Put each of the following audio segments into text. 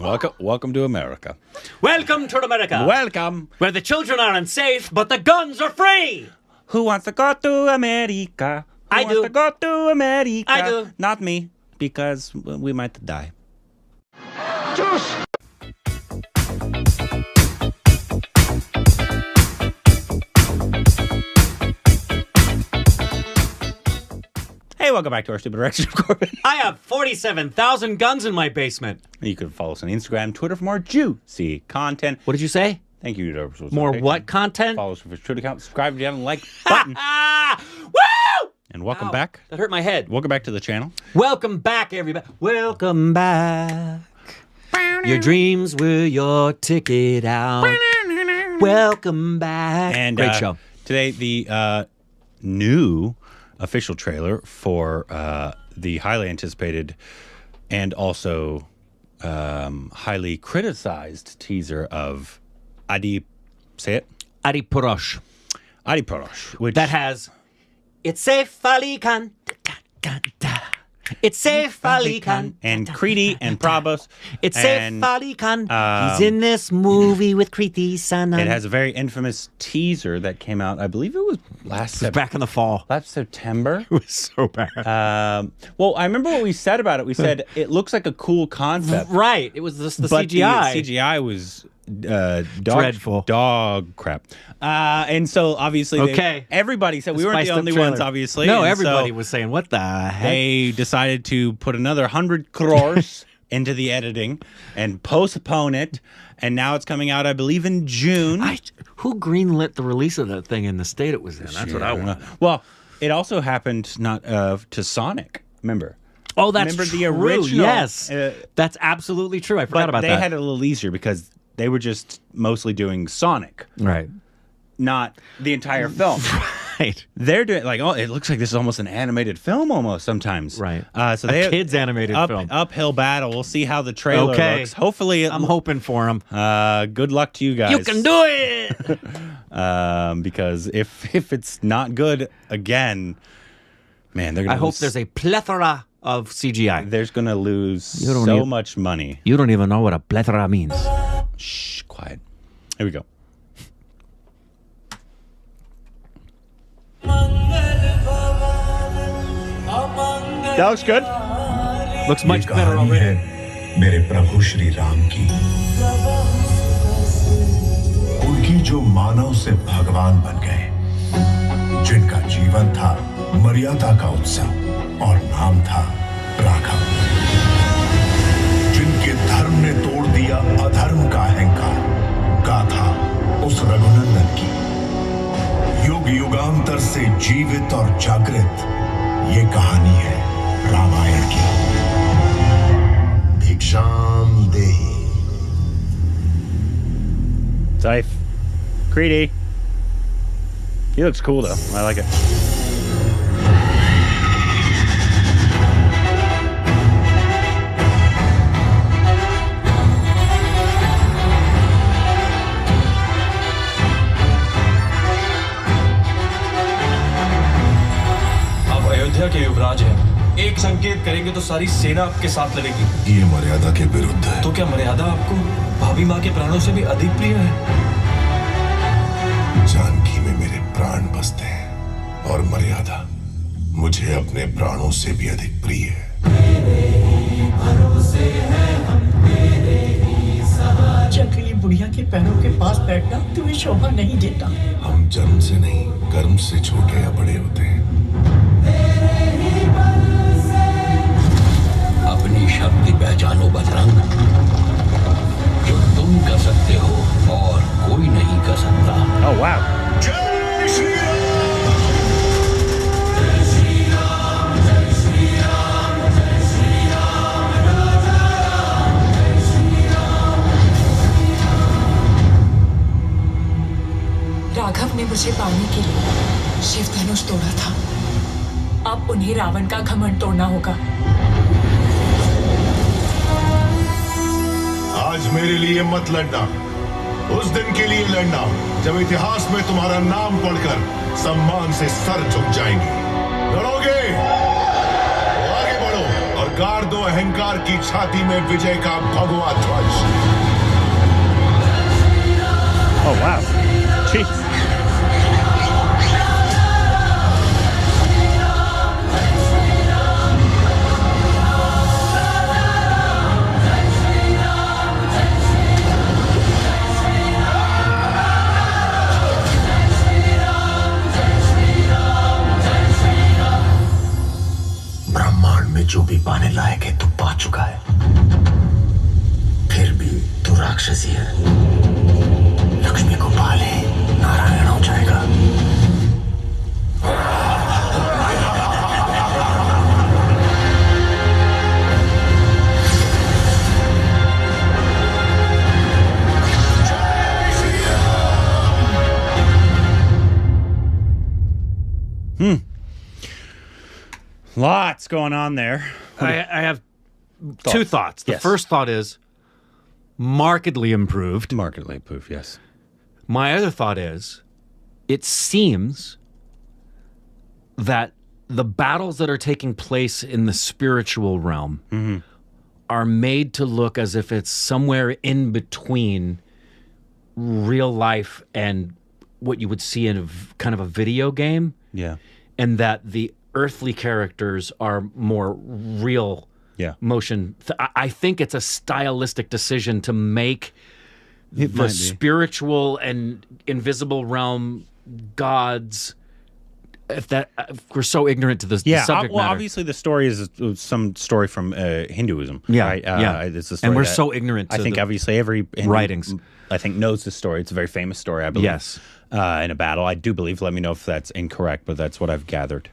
Welcome to America. Welcome to America. Welcome. Where the children aren't safe, but the guns are free. Who wants to go to America? I do. Wants to go to America? I do. Not me, because we might die. Juice. Hey, welcome back to our stupid direction of Corbin. I have 47,000 guns in my basement. You can follow us on Instagram, Twitter for more juicy content. What did you say? Thank you to More what content? Follow us for Twitter account, subscribe down and like button. Woo! And welcome Ow, back. That hurt my head. Welcome back to the channel. Welcome back, everybody. Welcome back. Your dreams were your ticket out. Welcome back. And great show. Today, the new official trailer for the highly anticipated and also highly criticized teaser of Adipurush. Adipurush, which That has It's Saif Ali Khan. It's Saif Ali Khan. and Kriti and Prabhas. It's and Saif Ali Khan. He's in this movie with Kriti Sanon. It has a very infamous teaser that came out, I believe it was back in the fall. last September. It was so bad. Well, I remember what we said about it. We said it looks like a cool concept. Right. It was just the But CGI. the CGI was Dreadful. dog crap. And so obviously, everybody said we weren't the Spiced up only trailer. ones. Obviously, No, and everybody so was saying, "What the heck?" they decided to put another 100 crores into the editing and postpone it. And now it's coming out, I believe, in June. Who greenlit the release of that thing in the state it was in? That's what I want. Well, it also happened not to Sonic. Remember? Oh, that's Remember true. the original? Yes, that's absolutely true. I forgot about they that. had it a little easier because they were just mostly doing Sonic, Right. not the entire film. Right. They're doing like, oh, it looks like this is almost an animated film almost sometimes. Right. So A they kid's animated film. Uphill battle. We'll see how the trailer looks. Hopefully, I'm hoping for him. Good luck to you guys. You can do it. Because if it's not good again, man, they're gonna. I hope there's a plethora of CGI. There's gonna lose don't so even- much money. You don't even know what a plethora means. Shh, quiet. Here we go. That looks good. Looks much better already. मेरे प्रभु श्री राम की उनकी जो मानव से भगवान बन गए, जिनका जीवन था मर्यादा का उत्सव और नाम था राघव, जिनके धर्म ने तोड़ दिया अधर्म का अहंकार, गाथा उस रघुनंदन की, युग युगांतर से जीवित और जागृत ये कहानी है रामायण की। भिक्षाम देहि। Saif. Kriti. He looks cool though. I like it. आप अयोध्या के युवराज हैं। एक संकेत करेंगे तो सारी सेना आपके साथ लड़ेगी। ये मर्यादा के विरुद्ध है। तो क्या मर्यादा आपको भाभी माँ के प्राणों से भी अधिक प्रिय है? जानकी में मेरे प्राण बसते हैं और मर्यादा मुझे अपने प्राणों से भी अधिक प्रिय है। जंगली बुढ़िया के पैरों के पास बैठना तुम्हें शोभा नहीं देता। हम जन्म से नहीं, कर्म से छोटे या बड़े होते हैं। अपनी शक्ति पहचानो बजरंग, जो तुम कर सकते हो और कोई नहीं कर सकता। Oh wow. जय श्री राघव ने मुझे पाने के लिए शिव धनुष तोड़ा था। अब उन्हें रावण का घमंड तोड़ना होगा। आज मेरे लिए मत लड़ना, उस दिन के लिए लड़ना जब इतिहास में तुम्हारा नाम पढ़कर सम्मान से सर झुक जाएंगे। लड़ोगे तो आगे बढ़ो और गाड़ दो अहंकार की छाती में विजय का भगवा ध्वज। Oh wow. Jeez. ब्रह्मांड में जो भी पाने लायक है तू पा चुका है, फिर भी तू राक्षसी है। लक्ष्मी को पाले नारायण हो जाएगा। Lots going on there. I have two thoughts. The Yes. first thought is markedly improved. Markedly improved, yes. My other thought is it seems that the battles that are taking place in the spiritual realm are made to look as if it's somewhere in between real life and what you would see in kind of a video game. Yeah. And that the earthly characters are more real motion. I think it's a stylistic decision to make the spiritual and invisible realm gods. If we're so ignorant to this the subject matter. Obviously the story is some story from Hinduism. Yeah, right? It's a story and we're that so ignorant to I think obviously every Hindu, writings. I think knows the story. It's a very famous story, I believe. Yes. In a battle. I do believe, let me know if that's incorrect, but that's what I've gathered.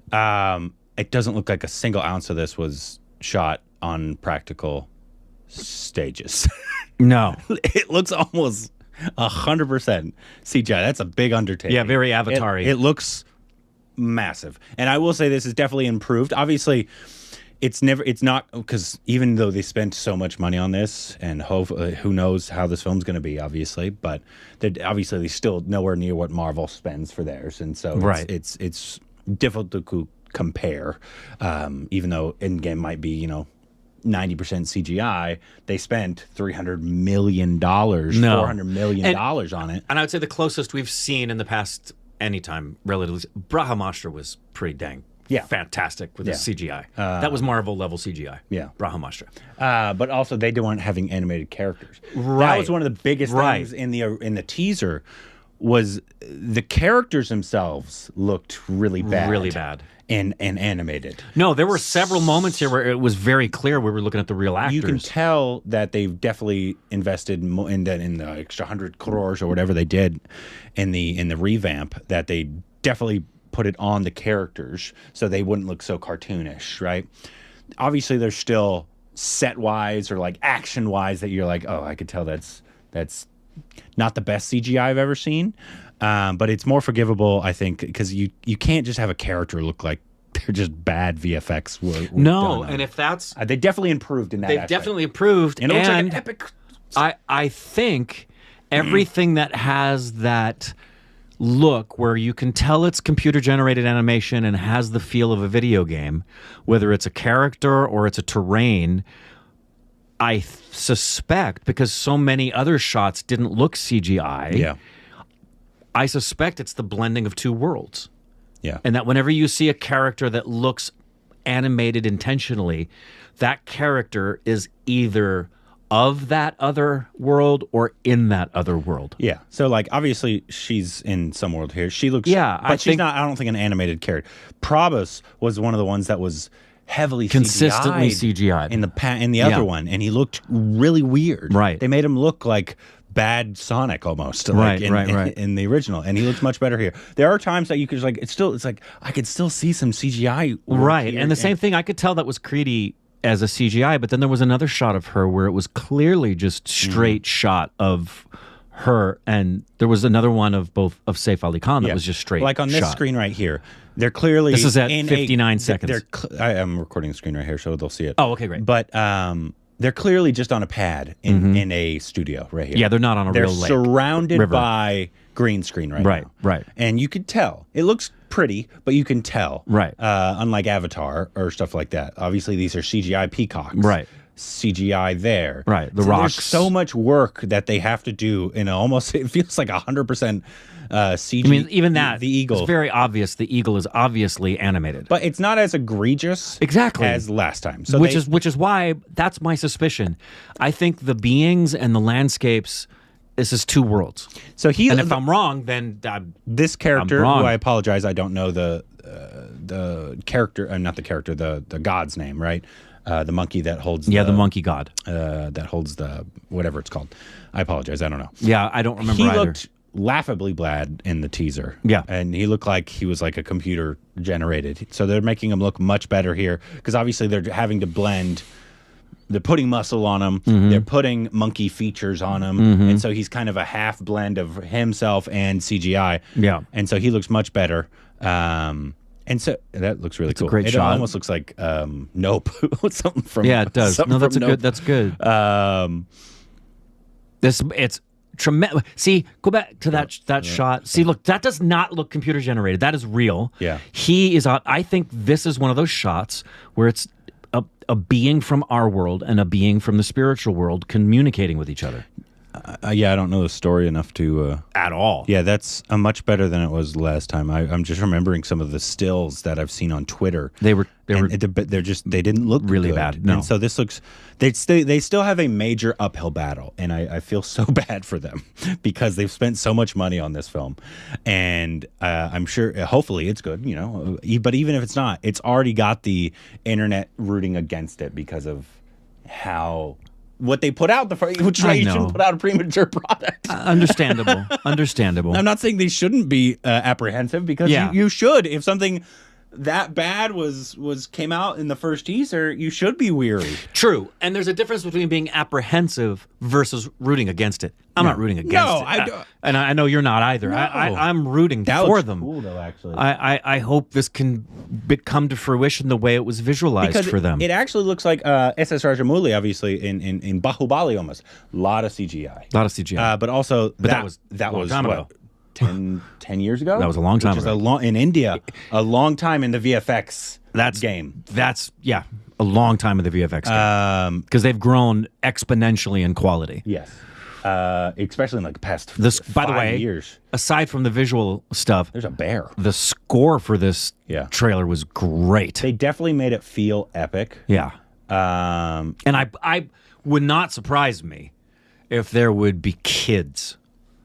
It doesn't look like a single ounce of this was shot on practical stages. No. It looks almost 100% CGI. That's a big undertaking. Yeah, very Avatar-y. It looks massive. And I will say this is definitely improved. Obviously, it's not, because even though they spent so much money on this, and who knows how this film's going to be, obviously, but obviously they're still nowhere near what Marvel spends for theirs. And so it's difficult to compare, even though Endgame might be, 90% CGI, they spent $300 million, $400 million on it. And I would say the closest we've seen in the past anytime, relatively, Brahmastra was pretty dang fantastic with the CGI. That was Marvel level CGI. Yeah. Brahmastra. But also they weren't having animated characters. Right. That was one of the biggest things in the teaser, was the characters themselves looked really bad. Really bad. And animated. No, there were several moments here where it was very clear we were looking at the real actors. You can tell that they've definitely invested in the extra 100 crores or whatever they did in the revamp, that they definitely put it on the characters so they wouldn't look so cartoonish, right? Obviously, there's still set-wise or like action-wise that you're like, oh, I could tell that's not the best CGI I've ever seen. But it's more forgivable, I think, because you can't just have a character look like they're just bad VFX. No, and if that's... they definitely improved in that They've aspect. definitely improved. And it looks like an epic... I think everything that has that look where you can tell it's computer-generated animation and has the feel of a video game, whether it's a character or it's a terrain... I suspect, because so many other shots didn't look CGI, I suspect it's the blending of two worlds. Yeah. And that whenever you see a character that looks animated intentionally, that character is either of that other world or in that other world. Yeah. So, like, obviously, she's in some world here. She looks... Yeah, but she's not, I don't think, an animated character. Prabhas was one of the ones that was... heavily consistently CGI'd in the other one, and he looked really weird. Right. They made him look like bad Sonic almost. Like in the original, and he looks much better here. There are times that you could it's like I could still see some CGI. Right, and the same thing, I could tell that was Kriti as a CGI, but then there was another shot of her where it was clearly just straight shot of her, and there was another one of Saif Ali Khan that was just straight. Like on this shot. screen right here, they're clearly... This is at 59 seconds. I'm recording the screen right here, so they'll see it. Oh, okay, great. But they're clearly just on a pad in a studio right here. Yeah, they're not on a they're real lake. surrounded river. by green screen right now. Right. And you could tell. It looks pretty, but you can tell. Right. Unlike Avatar or stuff like that. Obviously, these are CGI peacocks. Right. CGI there. Right. The so rocks. There's so much work that they have to do in almost, it feels like 100% CG. I mean, even that, the eagle. it's very obvious the eagle is obviously animated. But it's not as egregious as last time. So which is why that's my suspicion. I think the beings and the landscapes, this is two worlds. So and if I'm wrong, then this character, I'm wrong. who I apologize, I don't know the character, not the character, the god's name, right? The monkey that holds the monkey god that holds the whatever it's called. I apologize, I don't know. Yeah, I don't remember he either. Looked laughably bad in the teaser. Yeah. And he looked like he was like a computer generated. So they're making him look much better here because obviously they're having to blend. They're putting muscle on him. They're putting monkey features on him. And so he's kind of a half blend of himself and CGI. Yeah. And so he looks much better. And so that looks really cool. A great it shot. Almost looks like Nope. Something from it does. No, that's Nope. that's good. It's tremendous. See, go back to that shot. See, look, that does not look computer generated. That is real. Yeah. He is. I think this is one of those shots where it's a being from our world and a being from the spiritual world communicating with each other. Yeah, I don't know the story enough to at all. Yeah, that's much better than it was last time. I'm just remembering some of the stills that I've seen on Twitter. They didn't look really good. bad. No. And so this looks they still have a major uphill battle, and I feel so bad for them because they've spent so much money on this film, and I'm sure hopefully it's good, but even if it's not, it's already got the internet rooting against it because of what they put out which you shouldn't put out a premature product. Understandable. I'm not saying they shouldn't be apprehensive because you should. If something that bad came out in the first teaser, you should be weary. True, and there's a difference between being apprehensive versus rooting against it. I'm not rooting against it. I don't. And I know you're not either. No. I'm rooting for them. Cool though, actually. I hope this can come to fruition the way it was visualized for them. It actually looks like SS Rajamouli, obviously in Bahubali almost. A lot of CGI. But also that was what, 10 years ago? That was a long time ago. In India, a long time in the VFX game. That's a long time in the VFX game. Because they've grown exponentially in quality. Yes. Especially in like the past 5 years. Aside from the visual stuff, there's a bear. The score for this trailer was great. They definitely made it feel epic. Yeah. And I would not surprise me if there would be kids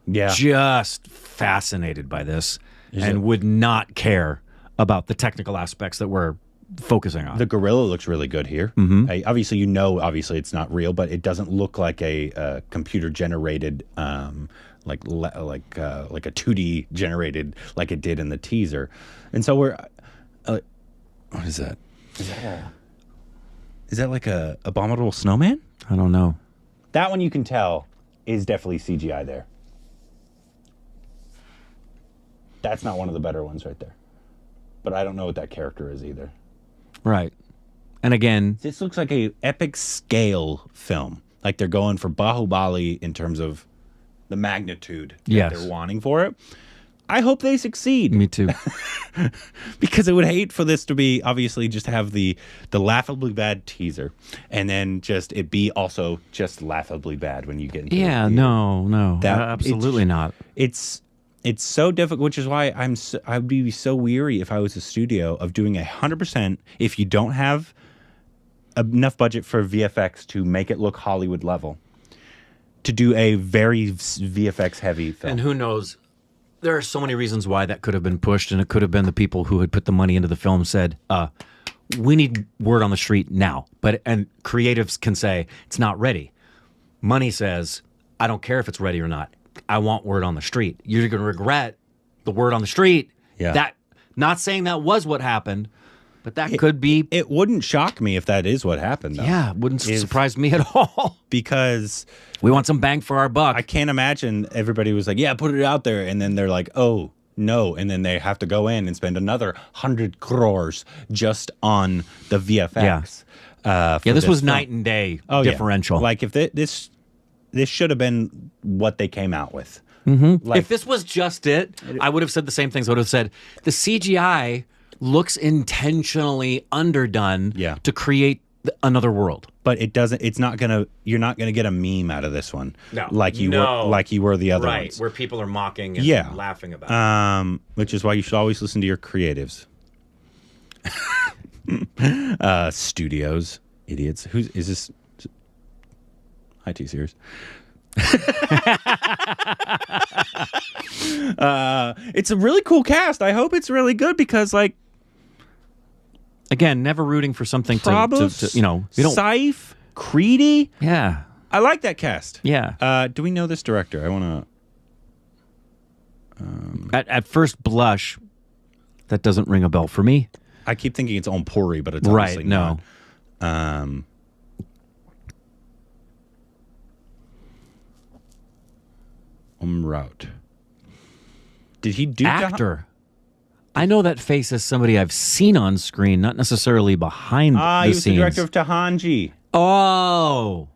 just fascinated by this and would not care about the technical aspects that we're focusing on. The gorilla looks really good here. Obviously it's not real, but it doesn't look like a computer generated like a 2D generated like it did in the teaser. And so we're what is that? Is that like a abominable snowman? I don't know. That one you can tell is definitely CGI there. That's not one of the better ones right there. But I don't know what that character is either. Right. And again, this looks like a epic scale film. Like they're going for Bahubali in terms of the magnitude that they're wanting for it. I hope they succeed. Me too. Because I would hate for this to be obviously just have the laughably bad teaser and then just it be also just laughably bad when you get into it. No. Absolutely not. It's so difficult, which is why I'd be so weary if I was a studio of doing 100% if you don't have enough budget for VFX to make it look Hollywood level, to do a very VFX heavy film. And who knows? There are so many reasons why that could have been pushed, and it could have been the people who had put the money into the film said, we need word on the street now. And creatives can say, it's not ready. Money says, I don't care if it's ready or not. I want word on the street. You're going to regret the word on the street. That, not saying that was what happened, but that could be. It wouldn't shock me if that is what happened, though. Yeah, it wouldn't surprise me at all. Because we want some bang for our buck. I can't imagine everybody was like, yeah, put it out there. And then they're like, oh, no. And then they have to go in and spend another 100 crores just on the VFX. This was night and day differential. Like if this should have been what they came out with. Like, if this was just it, I would have said the same things. I would have said the CGI looks intentionally underdone to create another world. But it doesn't. It's not gonna. You're not gonna get a meme out of this one. No, like you were the other ones, where people are mocking and laughing about it. Which is why you should always listen to your creatives. Studios, idiots. Who's is this? Hi, T Series. It's a really cool cast. I hope it's really good because, like, again, never rooting for something Prabhas, to you don't. Saif, Kriti. Yeah, I like that cast. Yeah. Do we know this director? I want to. At first blush, that doesn't ring a bell for me. I keep thinking it's on Puri, but it's obviously not. Raut. Did he do actor? I know that face as somebody I've seen on screen, not necessarily behind the scenes. He was the director of Tahanji. Oh,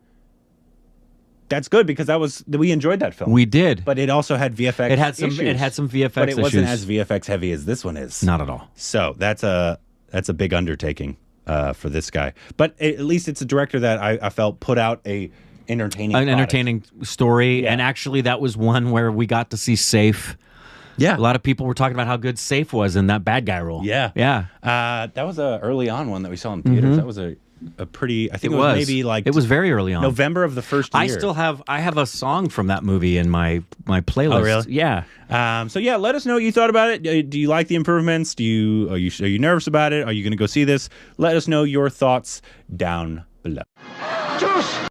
that's good because we enjoyed that film. We did, but it also had VFX. It had some VFX, but it wasn't as VFX heavy as this one is. Not at all. So that's a big undertaking for this guy. But at least it's a director that I felt put out an entertaining story, and actually that was one where we got to see Saif. Yeah, a lot of people were talking about how good Saif was in that bad guy role. Yeah. That was a early on one that we saw in theaters. That was a pretty. I think it was maybe like it was very early on, November of the first year. I have a song from that movie in my playlist. Oh, really? Yeah. So yeah, let us know what you thought about it. Do you like the improvements? Are you nervous about it? Are you going to go see this? Let us know your thoughts down below. Juice!